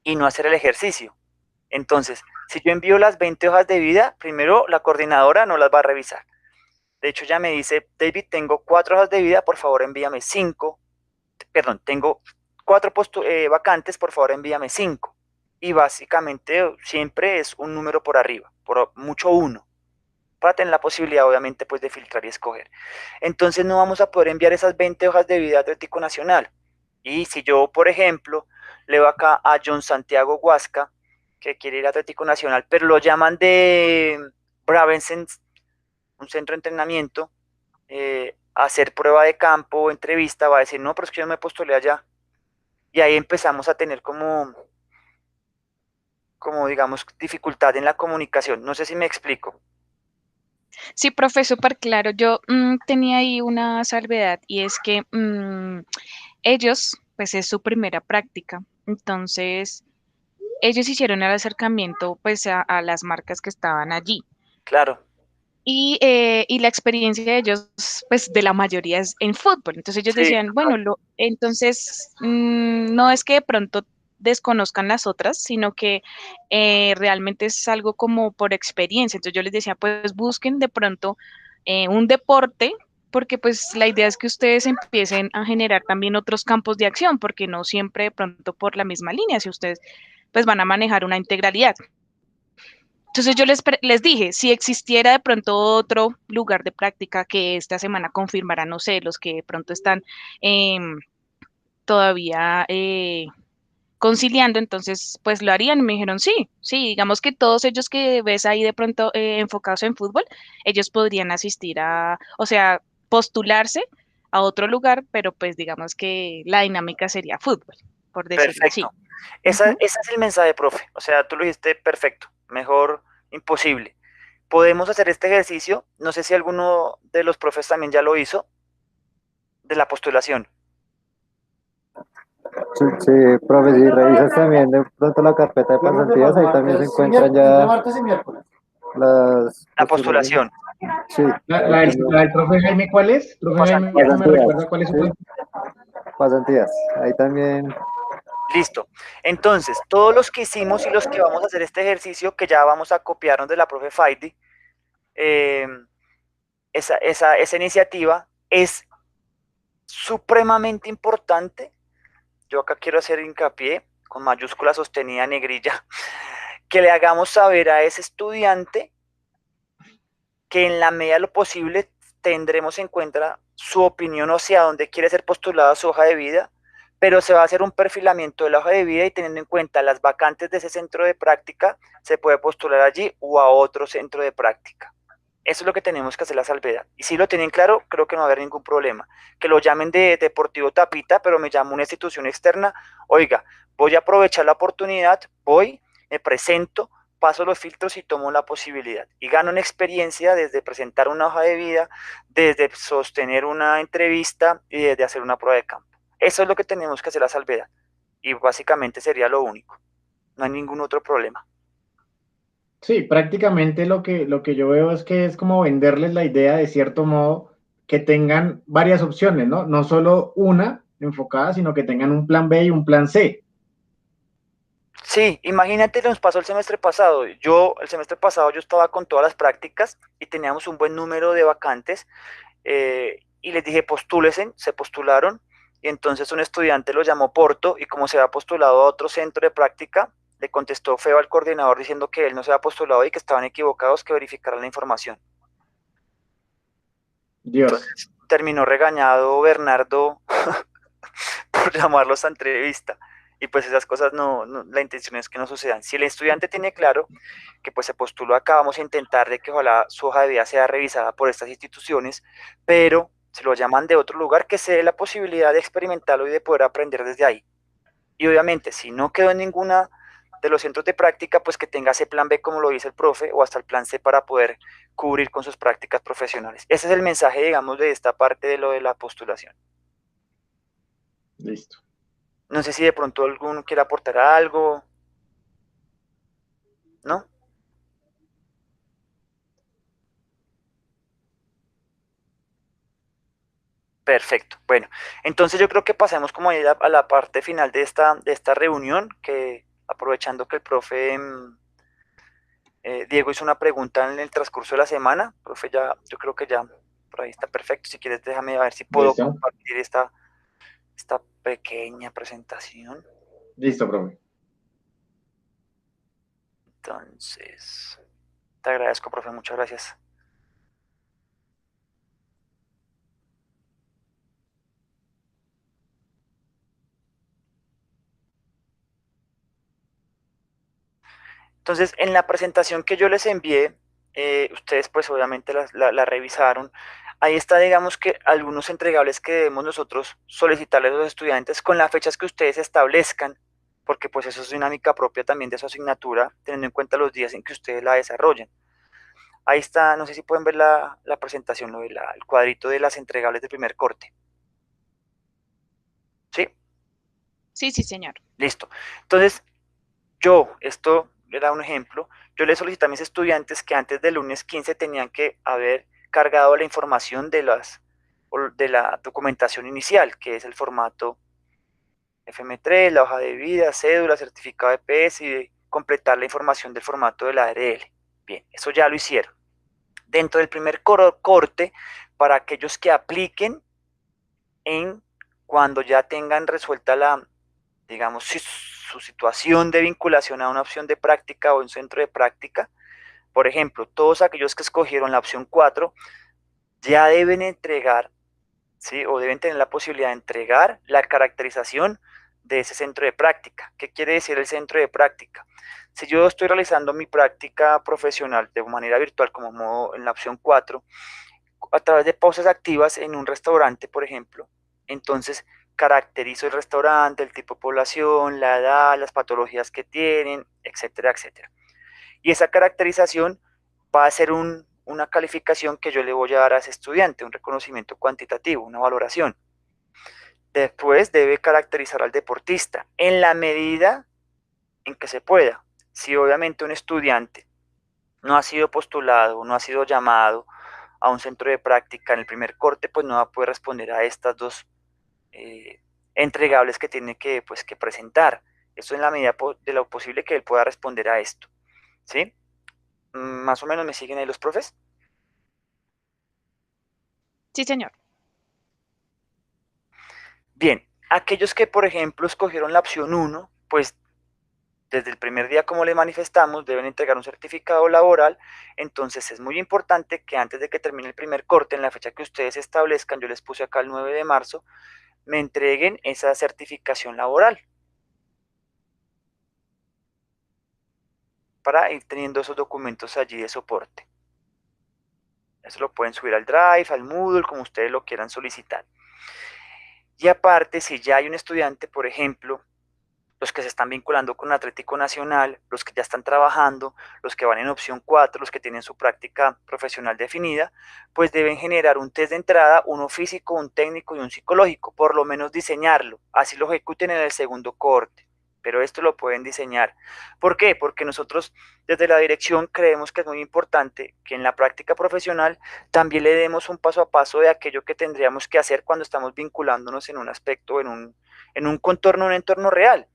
y no hacer el ejercicio. Entonces, si yo envío las 20 hojas de vida, primero la coordinadora no las va a revisar. De hecho, ya me dice, David, tengo 4 hojas de vida, por favor envíame 5. Perdón, tengo 4 vacantes, por favor envíame 5. Y básicamente siempre es un número por arriba, por mucho 1, para tener la posibilidad obviamente pues de filtrar y escoger. Entonces no vamos a poder enviar esas 20 hojas de vida a Atlético Nacional. Y si yo, por ejemplo, leo acá a John Santiago Huasca, que quiere ir a Atlético Nacional, pero lo llaman de Bravensen, un centro de entrenamiento, a hacer prueba de campo o entrevista, va a decir, no, pero es que yo me postulé allá. Y ahí empezamos a tener como digamos, dificultad en la comunicación. No sé si me explico. Sí, profe, súper claro. Yo tenía ahí una salvedad y es que ellos, pues es su primera práctica. Entonces, ellos hicieron el acercamiento pues a las marcas que estaban allí. Claro, Y la experiencia de ellos, pues de la mayoría es en fútbol. Entonces ellos sí, decían, bueno, entonces no es que de pronto desconozcan las otras, sino que realmente es algo como por experiencia. Entonces yo les decía, pues busquen de pronto un deporte, porque pues la idea es que ustedes empiecen a generar también otros campos de acción, porque no siempre de pronto por la misma línea, si ustedes pues van a manejar una integralidad. Entonces yo les dije, si existiera de pronto otro lugar de práctica que esta semana confirmara, no sé, los que de pronto están todavía conciliando, entonces pues lo harían. Y me dijeron, sí, sí, digamos que todos ellos que ves ahí de pronto enfocados en fútbol, ellos podrían asistir o sea, postularse a otro lugar, pero pues digamos que la dinámica sería fútbol, por decirlo así. perfecto. Ese es el mensaje, profe. O sea, tú lo dijiste perfecto. Mejor imposible. Podemos hacer este ejercicio. No sé si alguno de los profes también ya lo hizo, de la postulación. Sí, sí, profe, si revisas también de pronto la carpeta de pasantías, ahí también se encuentran ya las La postulaciones. postulación. Sí, La, ahí la, del, también. la del profe Jaime, ¿cuál es? Profe Jaime, ¿no Pasantías. me recuerda Pasantías, cuál es su sí, pasantías. Ahí también. Listo. Entonces, todos los que hicimos y los que vamos a hacer este ejercicio, que ya vamos a copiarnos de la profe Faidi, eh, esa iniciativa es supremamente importante. Yo acá quiero hacer hincapié con mayúscula sostenida negrilla, que le hagamos saber a ese estudiante que en la medida de lo posible tendremos en cuenta su opinión, o sea, dónde quiere ser postulada su hoja de vida, pero se va a hacer un perfilamiento de la hoja de vida y teniendo en cuenta las vacantes de ese centro de práctica, se puede postular allí o a otro centro de práctica. Eso es lo que tenemos que hacer la salvedad. Y si lo tienen claro, creo que no va a haber ningún problema. Que lo llamen de Deportivo Tapita, pero me llamo una institución externa. Oiga, voy a aprovechar la oportunidad, voy, me presento, paso los filtros y tomo la posibilidad. Y gano una experiencia desde presentar una hoja de vida, desde sostener una entrevista y desde hacer una prueba de campo. Eso es lo que tenemos que hacer la salvedad. Y básicamente sería lo único. No hay ningún otro problema. Sí, prácticamente lo que yo veo es que es como venderles la idea de cierto modo que tengan varias opciones, ¿no? No solo una enfocada, sino que tengan un plan B y un plan C. Sí, imagínate, nos pasó el semestre pasado. El semestre pasado yo estaba con todas las prácticas y teníamos un buen número de vacantes y les dije postúlesen, se postularon y entonces un estudiante lo llamó Porto y como se había postulado a otro centro de práctica, le contestó feo al coordinador diciendo que él no se había postulado y que estaban equivocados, que verificaran la información. Dios. Entonces terminó regañado Bernardo por llamarlos a entrevista. Y pues esas cosas la intención es que no sucedan. Si el estudiante tiene claro que pues se postuló acá, vamos a intentar de que ojalá su hoja de vida sea revisada por estas instituciones, pero si lo llaman de otro lugar, que se dé la posibilidad de experimentarlo y de poder aprender desde ahí. Y obviamente, si no quedó en ninguna de los centros de práctica, pues que tenga ese plan B, como lo dice el profe, o hasta el plan C para poder cubrir con sus prácticas profesionales. Ese es el mensaje, digamos, de esta parte de lo de la postulación. Listo. No sé si de pronto alguno quiere aportar algo, ¿no? Perfecto. Bueno, entonces yo creo que pasemos como ahí a la parte final de esta reunión, que aprovechando que el profe Diego hizo una pregunta en el transcurso de la semana, profe, ya, yo creo que ya por ahí está perfecto. Si quieres, déjame ver si puedo ¿Listo? compartir esta pequeña presentación. Listo, profe. Entonces, te agradezco, profe, muchas gracias. Entonces, en la presentación que yo les envié, ustedes pues obviamente la revisaron. Ahí está, digamos que algunos entregables que debemos nosotros solicitarles a los estudiantes con las fechas que ustedes establezcan, porque pues eso es dinámica propia también de su asignatura, teniendo en cuenta los días en que ustedes la desarrollen. Ahí está, no sé si pueden ver la presentación, el cuadrito de las entregables del primer corte. ¿Sí? Sí, sí, señor. Listo. Entonces, esto era un ejemplo, yo le solicité a mis estudiantes que antes del lunes 15 tenían que haber cargado la información de la documentación inicial, que es el formato FM3, la hoja de vida, cédula, certificado de PS y de completar la información del formato de la ARL. Bien, eso ya lo hicieron. Dentro del primer corte, para aquellos que apliquen cuando ya tengan resuelta digamos, su situación de vinculación a una opción de práctica o un centro de práctica. Por ejemplo, todos aquellos que escogieron la opción 4 ya deben entregar, ¿sí? O deben tener la posibilidad de entregar la caracterización de ese centro de práctica. ¿Qué quiere decir el centro de práctica? Si yo estoy realizando mi práctica profesional de manera virtual, como modo en la opción 4, a través de pausas activas en un restaurante, por ejemplo, entonces caracterizo el restaurante, el tipo de población, la edad, las patologías que tienen, etcétera, etcétera. Y esa caracterización va a ser una calificación que yo le voy a dar a ese estudiante, un reconocimiento cuantitativo, una valoración. Después debe caracterizar al deportista en la medida en que se pueda. Si obviamente un estudiante no ha sido postulado, no ha sido llamado a un centro de práctica en el primer corte, pues no va a poder responder a estas dos eh, entregables que tiene pues, que presentar. Eso en la medida de lo posible que él pueda responder a esto. ¿Sí? Más o menos me siguen ahí los profes. Sí, señor. Bien, aquellos que, por ejemplo, escogieron la opción 1, pues desde el primer día, como le manifestamos, deben entregar un certificado laboral. Entonces es muy importante que antes de que termine el primer corte, en la fecha que ustedes establezcan, yo les puse acá el 9 de marzo, me entreguen esa certificación laboral para ir teniendo esos documentos allí de soporte. Eso lo pueden subir al Drive, al Moodle, como ustedes lo quieran solicitar. Y aparte, si ya hay un estudiante, por ejemplo, los que se están vinculando con Atlético Nacional, los que ya están trabajando, los que van en opción 4, los que tienen su práctica profesional definida, pues deben generar un test de entrada, uno físico, un técnico y un psicológico, por lo menos diseñarlo, así lo ejecuten en el segundo corte, pero esto lo pueden diseñar. ¿Por qué? Porque nosotros desde la dirección creemos que es muy importante que en la práctica profesional también le demos un paso a paso de aquello que tendríamos que hacer cuando estamos vinculándonos en un aspecto, en un contorno, un entorno real.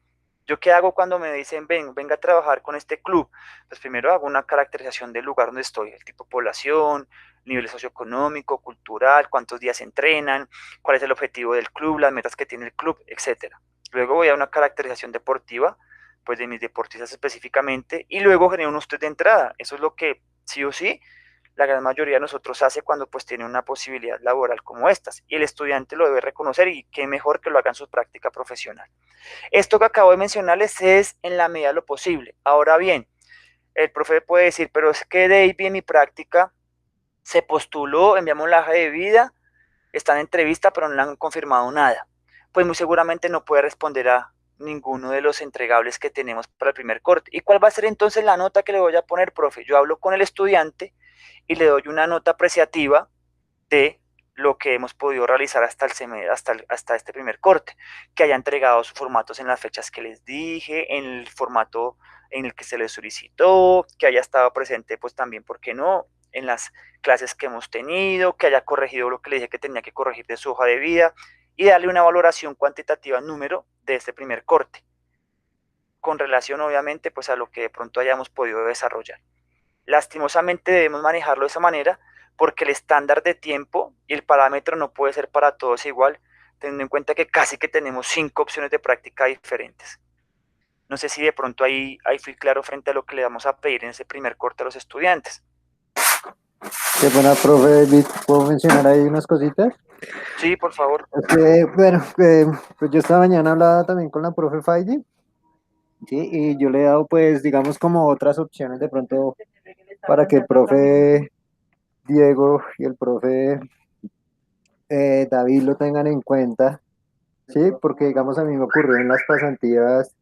¿Yo qué hago cuando me dicen, venga a trabajar con este club? Pues primero hago una caracterización del lugar donde estoy, el tipo de población, nivel socioeconómico, cultural, cuántos días entrenan, cuál es el objetivo del club, las metas que tiene el club, etcétera. Luego voy a una caracterización deportiva, pues de mis deportistas específicamente, y luego genero un test de entrada. Eso es lo que sí o sí la gran mayoría de nosotros hace cuando pues tiene una posibilidad laboral como estas, y el estudiante lo debe reconocer, y qué mejor que lo haga en su práctica profesional. Esto que acabo de mencionarles es en la medida de lo posible. Ahora bien, el profe puede decir, pero es que David en mi práctica se postuló, enviamos la hoja de vida, está en entrevista, pero no le han confirmado nada. Pues muy seguramente no puede responder a ninguno de los entregables que tenemos para el primer corte. ¿Y cuál va a ser entonces la nota que le voy a poner, profe? Yo hablo con el estudiante y le doy una nota apreciativa de lo que hemos podido realizar hasta este primer corte, que haya entregado sus formatos en las fechas que les dije, en el formato en el que se les solicitó, que haya estado presente, pues también, ¿por qué no?, en las clases que hemos tenido, que haya corregido lo que le dije que tenía que corregir de su hoja de vida, y darle una valoración cuantitativa número de este primer corte, con relación obviamente pues a lo que de pronto hayamos podido desarrollar. Lastimosamente debemos manejarlo de esa manera, porque el estándar de tiempo y el parámetro no puede ser para todos igual, teniendo en cuenta que casi que tenemos 5 opciones de práctica diferentes. No sé si de pronto ahí fui claro frente a lo que le vamos a pedir en ese primer corte a los estudiantes. Qué buena, profe David. ¿Puedo mencionar ahí unas cositas? Sí, por favor. Bueno, pues yo esta mañana hablaba también con la profe Faidi, ¿sí? Y yo le he dado, pues, digamos, como otras opciones de pronto para que el profe Diego y el profe David lo tengan en cuenta, ¿sí? Porque, digamos, a mí me ocurrió en las pasantías,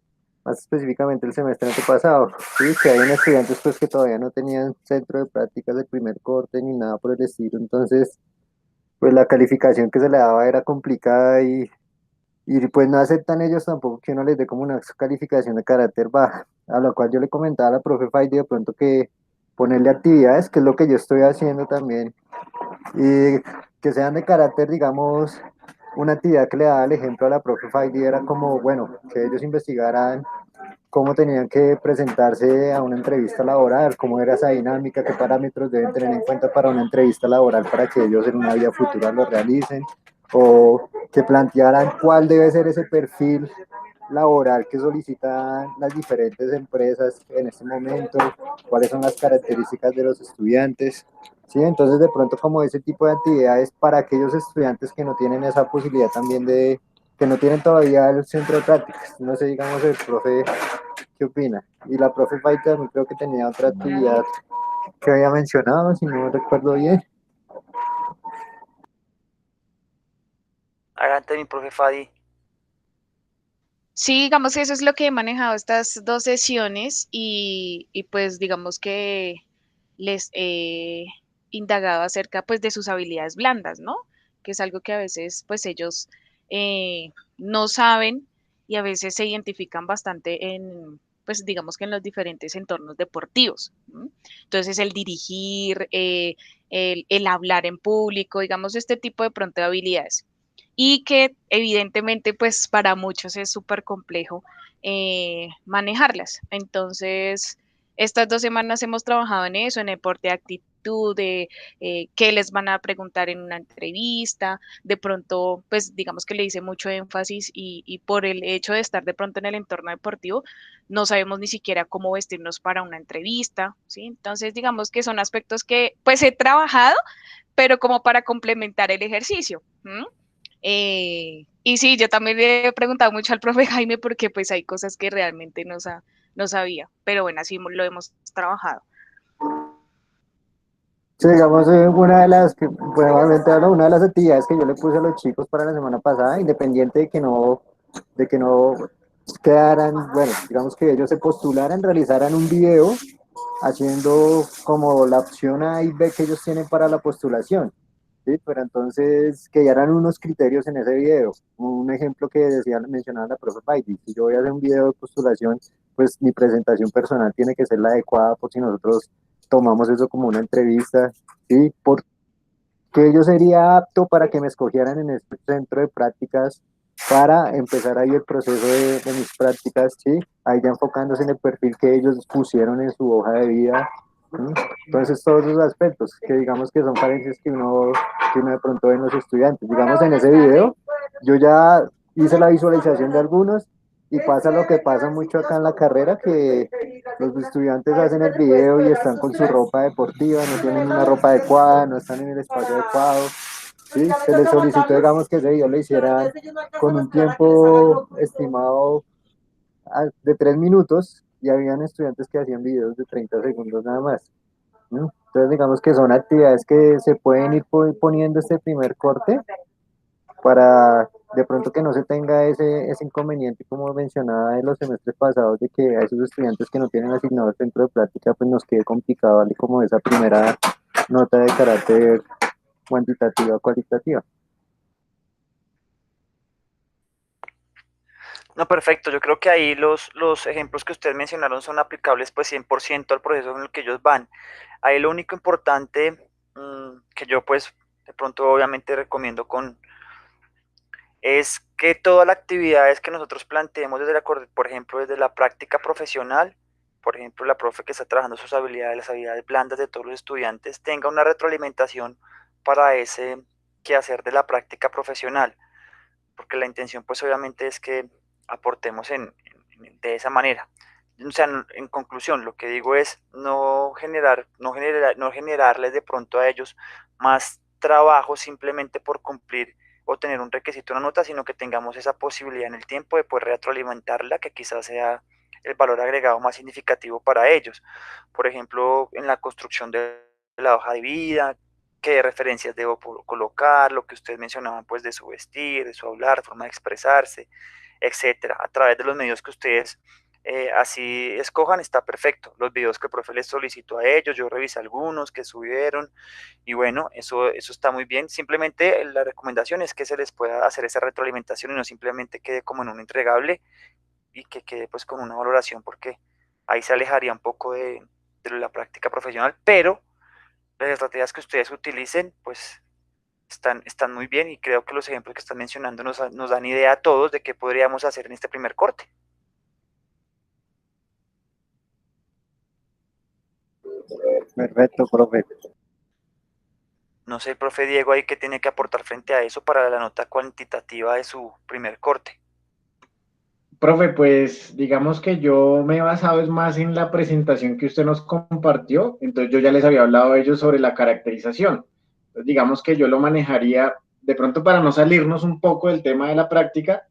más específicamente el semestre antepasado, ¿sí? Que hay estudiantes, pues, que todavía no tenían centro de prácticas del primer corte ni nada por el estilo, entonces, pues, la calificación que se le daba era complicada y pues no aceptan ellos tampoco que uno les dé como una calificación de carácter baja, a lo cual yo le comentaba a la profe Faidi de pronto que ponerle actividades, que es lo que yo estoy haciendo también, y que sean de carácter, digamos, una actividad que le daba el ejemplo a la profe Faidi era como, bueno, que ellos investigaran cómo tenían que presentarse a una entrevista laboral, cómo era esa dinámica, qué parámetros deben tener en cuenta para una entrevista laboral para que ellos en una vida futura lo realicen, o que plantearan cuál debe ser ese perfil laboral que solicitan las diferentes empresas en este momento, cuáles son las características de los estudiantes. Sí, entonces de pronto como ese tipo de actividades para aquellos estudiantes que no tienen esa posibilidad también de, que no tienen todavía el centro de prácticas. No sé, digamos, el profe, ¿qué opina? Y la profe Faita también creo que tenía otra actividad que había mencionado, si no recuerdo bien. Adelante, mi profe Fadi. Sí, digamos que eso es lo que he manejado estas 2 sesiones y pues digamos que les he indagado acerca pues de sus habilidades blandas, ¿no? Que es algo que a veces pues ellos no saben y a veces se identifican bastante en pues digamos que en los diferentes entornos deportivos. ¿M? Entonces el dirigir, el hablar en público, digamos este tipo de pronto de habilidades y que evidentemente pues para muchos es súper complejo manejarlas. Entonces, estas 2 semanas hemos trabajado en eso, en el porte de actitud, de qué les van a preguntar en una entrevista, de pronto, pues digamos que le hice mucho énfasis y por el hecho de estar de pronto en el entorno deportivo, no sabemos ni siquiera cómo vestirnos para una entrevista, ¿sí? Entonces, digamos que son aspectos que pues he trabajado, pero como para complementar el ejercicio. ¿M? Y sí, yo también le he preguntado mucho al profe Jaime porque pues hay cosas que realmente no sabía, pero bueno, así lo hemos trabajado. Sí, digamos, una de las que, probablemente hablo, una de las actividades que yo le puse a los chicos para la semana pasada, independiente de que no quedaran, bueno, digamos que ellos se postularan, realizaran un video haciendo como la opción A y B que ellos tienen para la postulación, ¿sí? Pero entonces que ya eran unos criterios en ese video. Un ejemplo que decía, mencionaba la profe Baidi, si yo voy a hacer un video de postulación, pues mi presentación personal tiene que ser la adecuada por si nosotros tomamos eso como una entrevista, ¿sí? Porque yo sería apto para que me escogieran en este centro de prácticas para empezar ahí el proceso de mis prácticas, ¿sí? Ahí ya enfocándose en el perfil que ellos pusieron en su hoja de vida, ¿sí? Entonces todos esos aspectos que digamos que son carencias que uno de pronto ve en los estudiantes. Digamos en ese video yo ya hice la visualización de algunos Y pasa lo que pasa mucho acá en la carrera, que los estudiantes hacen el video y están con su ropa deportiva, no tienen una ropa adecuada, no están en el espacio adecuado. Sí, se les solicitó, digamos, que ese video lo hicieran con un tiempo estimado de 3 minutos y habían estudiantes que hacían videos de 30 segundos nada más, ¿no? Entonces, digamos que son actividades que se pueden ir poniendo este primer corte para de pronto que no se tenga ese inconveniente, como mencionaba en los semestres pasados, de que a esos estudiantes que no tienen asignados centro de práctica, pues nos quede complicado darle como esa primera nota de carácter cuantitativa, cualitativa. No, perfecto. Yo creo que ahí los ejemplos que ustedes mencionaron son aplicables pues 100% al proceso en el que ellos van. Ahí lo único importante que yo pues de pronto obviamente recomiendo es que todas las actividades que nosotros planteemos desde por ejemplo, desde la práctica profesional, por ejemplo, la profe que está trabajando sus habilidades, las habilidades blandas de todos los estudiantes, tenga una retroalimentación para ese quehacer de la práctica profesional, porque la intención pues obviamente es que aportemos de esa manera. O sea, en conclusión, lo que digo es no generarles de pronto a ellos más trabajo simplemente por cumplir o tener un requisito, una nota, sino que tengamos esa posibilidad en el tiempo de poder retroalimentarla, que quizás sea el valor agregado más significativo para ellos. Por ejemplo, en la construcción de la hoja de vida, qué referencias debo colocar, lo que ustedes mencionaban, pues de su vestir, de su hablar, forma de expresarse, etcétera. A través de los medios que ustedes así escojan, está perfecto. Los videos que el profe les solicitó a ellos, yo revisé algunos que subieron, y bueno, eso está muy bien. Simplemente la recomendación es que se les pueda hacer esa retroalimentación y no simplemente quede como en un entregable y que quede pues con una valoración, porque ahí se alejaría un poco de la práctica profesional, pero las estrategias que ustedes utilicen, pues están muy bien, y creo que los ejemplos que están mencionando nos dan idea a todos de qué podríamos hacer en este primer corte. Perfecto, profe. No sé, el profe Diego ahí qué tiene que aportar frente a eso para la nota cuantitativa de su primer corte. Profe, pues digamos que yo me he basado es más en la presentación que usted nos compartió, entonces yo ya les había hablado a ellos sobre la caracterización. Entonces, digamos que yo lo manejaría de pronto para no salirnos un poco del tema de la práctica,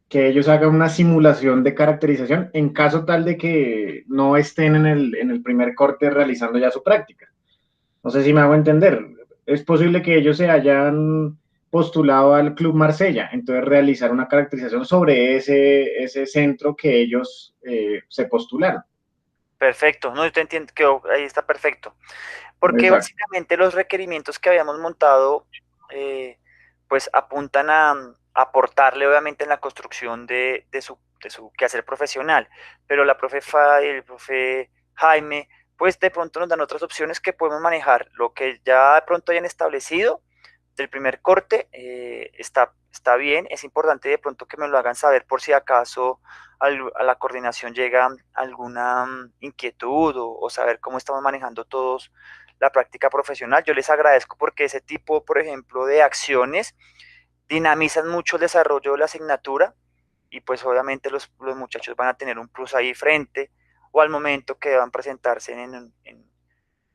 que ellos hagan una simulación de caracterización en caso tal de que no estén en el primer corte realizando ya su práctica. No sé si me hago entender. Es posible que ellos se hayan postulado al Club Marsella, entonces realizar una caracterización sobre ese centro que ellos se postularon. Perfecto, no, yo te entiendo que ahí está perfecto. Porque Exacto. básicamente los requerimientos que habíamos montado, pues apuntan a aportarle obviamente en la construcción de su quehacer profesional, pero la profe Fay, el profe Jaime, pues de pronto nos dan otras opciones que podemos manejar. Lo que ya de pronto hayan establecido del primer corte está bien. Es importante de pronto que me lo hagan saber por si acaso a la coordinación llega alguna inquietud o saber cómo estamos manejando todos la práctica profesional. Yo les agradezco porque ese tipo, por ejemplo, de acciones dinamizan mucho el desarrollo de la asignatura, y pues obviamente los muchachos van a tener un plus ahí frente o al momento que van a presentarse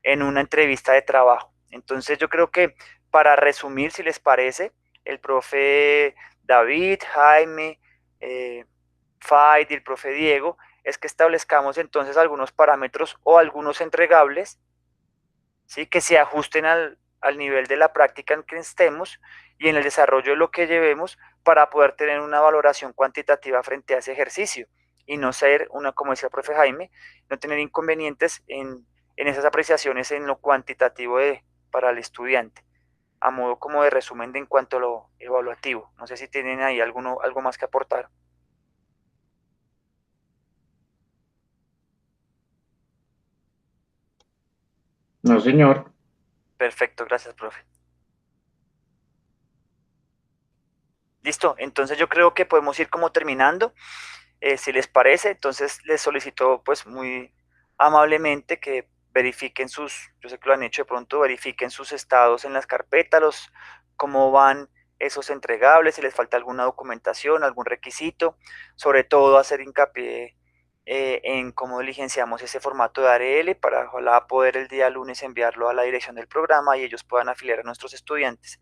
en una entrevista de trabajo. Entonces yo creo que, para resumir, si les parece, el profe David, Jaime, Faid y el profe Diego, es que establezcamos entonces algunos parámetros o algunos entregables, ¿sí?, que se ajusten al nivel de la práctica en que estemos y en el desarrollo de lo que llevemos, para poder tener una valoración cuantitativa frente a ese ejercicio y no ser como decía el profe Jaime, no tener inconvenientes en esas apreciaciones en lo cuantitativo para el estudiante, a modo como de resumen en cuanto a lo evaluativo. No sé si tienen ahí algo más que aportar. No, señor. Perfecto, gracias, profe. Listo, entonces yo creo que podemos ir como terminando. Si les parece, entonces les solicito pues muy amablemente que verifiquen yo sé que lo han hecho de pronto, verifiquen sus estados en las carpetas, cómo van esos entregables, si les falta alguna documentación, algún requisito, sobre todo hacer hincapié en cómo diligenciamos ese formato de ARL para ojalá poder el día lunes enviarlo a la dirección del programa y ellos puedan afiliar a nuestros estudiantes.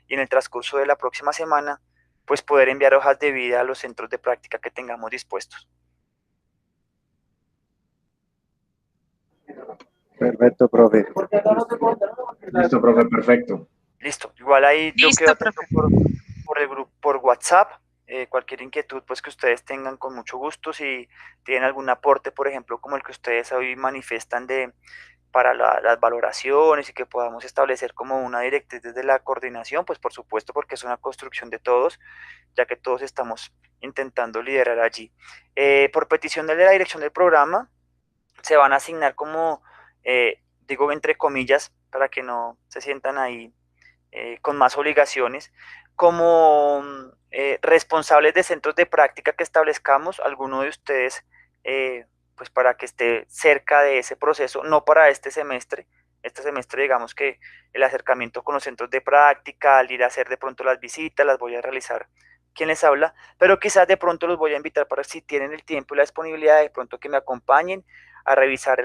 Y en el transcurso de la próxima semana, pues poder enviar hojas de vida a los centros de práctica que tengamos dispuestos. Perfecto, profe. Listo, profe, perfecto. Listo, igual ahí yo Listo, quedo atento profe. por el grupo, por WhatsApp, cualquier inquietud pues que ustedes tengan con mucho gusto, si tienen algún aporte, por ejemplo, como el que ustedes hoy manifiestan para las valoraciones y que podamos establecer como una directriz desde la coordinación, pues por supuesto, porque es una construcción de todos, ya que todos estamos intentando liderar allí. Por petición de la dirección del programa, se van a asignar como, digo entre comillas, para que no se sientan ahí con más obligaciones, como responsables de centros de práctica que establezcamos, alguno de ustedes, pues para que esté cerca de ese proceso, no para este semestre digamos que el acercamiento con los centros de práctica, al ir a hacer de pronto las visitas, las voy a realizar quien les habla, pero quizás de pronto los voy a invitar para si tienen el tiempo y la disponibilidad, de pronto que me acompañen a revisar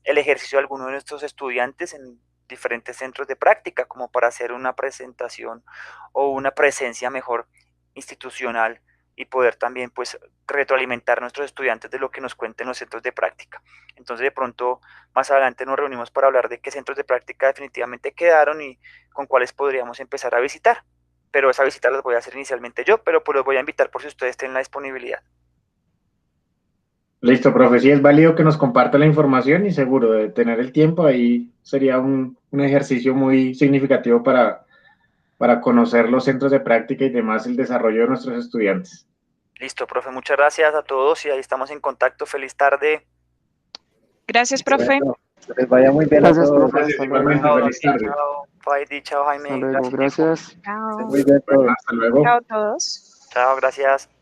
el ejercicio de alguno de nuestros estudiantes en diferentes centros de práctica, como para hacer una presentación o una presencia mejor institucional y poder también pues retroalimentar a nuestros estudiantes de lo que nos cuenten los centros de práctica. Entonces de pronto más adelante nos reunimos para hablar de qué centros de práctica definitivamente quedaron y con cuáles podríamos empezar a visitar. Pero esa visita las voy a hacer inicialmente yo, pero pues los voy a invitar por si ustedes tienen la disponibilidad. Listo, profe, sí es válido que nos comparta la información y seguro de tener el tiempo ahí sería un ejercicio muy significativo para conocer los centros de práctica y demás el desarrollo de nuestros estudiantes. Listo, profe, muchas gracias a todos y ahí estamos en contacto. Feliz tarde. Gracias, profe. Bueno, que les vaya muy bien a Gracias, todos. profe. Gracias, Hasta igualmente, luego. feliz tarde. Chao, Faidi, chao, Hasta Jaime. luego. Gracias, Nico. Gracias. Chao. Muy bien todos. Hasta luego. Chao a todos. Chao, gracias.